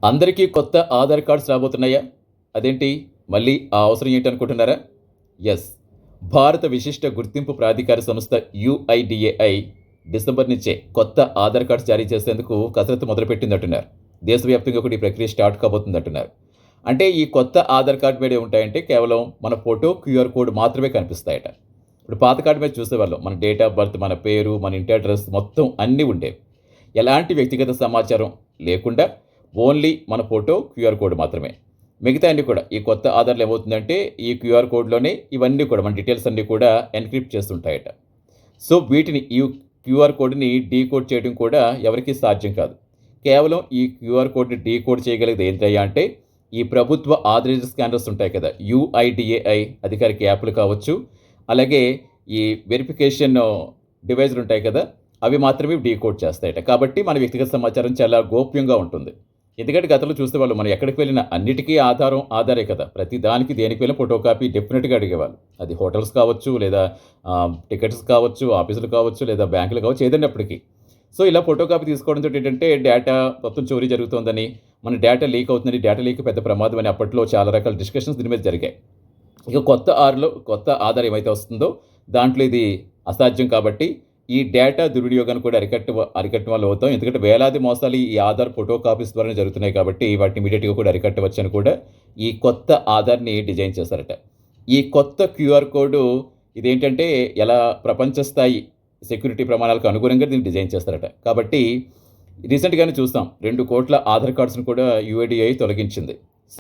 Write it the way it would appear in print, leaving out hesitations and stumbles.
అందరికీ కొత్త ఆధార్ కార్డ్స్ రాబోతున్నాయా? అదేంటి? మళ్ళీ ఆ అవసరం ఏంటనుకుంటున్నారా? యెస్. భారత విశిష్ట గుర్తింపు ప్రాధికార సంస్థ యూఐడీఏఐ డిసెంబర్ నుంచే కొత్త ఆధార్ కార్డ్స్ జారీ చేసేందుకు కసరత్తు మొదలుపెట్టిందంటున్నారు. దేశవ్యాప్తంగా కూడా ఈ ప్రక్రియ స్టార్ట్ కాబోతుందంటున్నారు. అంటే ఈ కొత్త ఆధార్ కార్డ్ మీద ఏముంటాయంటే కేవలం మన ఫోటో, క్యూఆర్ కోడ్ మాత్రమే కనిపిస్తాయట. ఇప్పుడు పాత కార్డ్ మీద చూసేవాళ్ళం. మన డేట్ ఆఫ్ బర్త్, మన పేరు, మన ఇంటి అడ్రెస్ మొత్తం అన్నీ ఉండేవి. ఎలాంటి వ్యక్తిగత సమాచారం లేకుండా ఓన్లీ మన ఫోటో, క్యూఆర్ కోడ్ మాత్రమే. మిగతా అన్నీ కూడా ఈ కొత్త ఆధార్‌లో ఏమవుతుందంటే, ఈ క్యూఆర్ కోడ్‌లోనే ఇవన్నీ కూడా మన డీటెయిల్స్ అన్నీ కూడా ఎన్‌క్రిప్ట్ చేస్తుంటాయట. సో, వీటిని ఈ క్యూఆర్ కోడ్‌ని డీకోడ్ చేయడం కూడా ఎవరికీ సాధ్యం కాదు. కేవలం ఈ క్యూఆర్ కోడ్‌ని డీకోడ్ చేయగలిగేది ఏంటయ్యా అంటే, ఈ ప్రభుత్వ ఆథరైజ్డ్ స్కానర్స్ ఉంటాయి కదా! యూఐడీఏఐ అధికారిక యాప్‌లు కావచ్చు, అలాగే ఈ వెరిఫికేషన్ డివైస్‌లు ఉంటాయి కదా! అవి మాత్రమే డీకోడ్ చేస్తాయట. కాబట్టి మన వ్యక్తిగత సమాచారం చాలా గోప్యంగా ఉంటుంది. ఎందుకంటే గతంలో చూసేవాళ్ళు మనం ఎక్కడికి వెళ్ళినా అన్నిటికీ ఆధారే కదా! ప్రతి దానికి దేనికి వెళ్ళినా ఫోటో కాపీ డెఫినిట్‌గా అడిగేవాళ్ళు. అది హోటల్స్ కావచ్చు, లేదా టికెట్స్ కావచ్చు, ఆఫీసులు కావచ్చు, లేదా బ్యాంకులు కావచ్చు, ఏదైనప్పటికీ. సో, ఇలా ఫోటో కాపీ తీసుకోవడంతోటి ఏంటంటే డేటా మొత్తం చోరీ జరుగుతోందని, మన డేటా లీక్ అవుతుందని, డేటా లీక్ పెద్ద ప్రమాదం అని అప్పట్లో చాలా రకాల డిస్కషన్స్ దీని మీద జరిగాయి. ఇక కొత్త ఆధార్ ఏమైతే వస్తుందో దాంట్లో ఇది అసాధ్యం కాబట్టి ఈ డేటా దుర్వినియోగాన్ని కూడా అరికట్టడం వల్ల అవుతాం. ఎందుకంటే వేలాది మోసాలు ఈ ఆధార్ ఫోటో కాపీస్ ద్వారానే జరుగుతున్నాయి కాబట్టి వాటిని ఇమ్మీడియేట్‌గా కూడా అరికట్టవచ్చని కూడా ఈ కొత్త ఆధార్‌ని డిజైన్ చేశారట. ఈ కొత్త క్యూఆర్ కోడ్ ఇదేంటంటే ఎలా ప్రపంచ స్థాయి సెక్యూరిటీ ప్రమాణాలకు అనుగుణంగా దీన్ని డిజైన్ చేస్తారట. కాబట్టి రీసెంట్‌గానే చూసాం 2,00,00,000 ఆధార్ కార్డ్స్‌ని కూడా యూఐడీఏఐ తొలగించింది.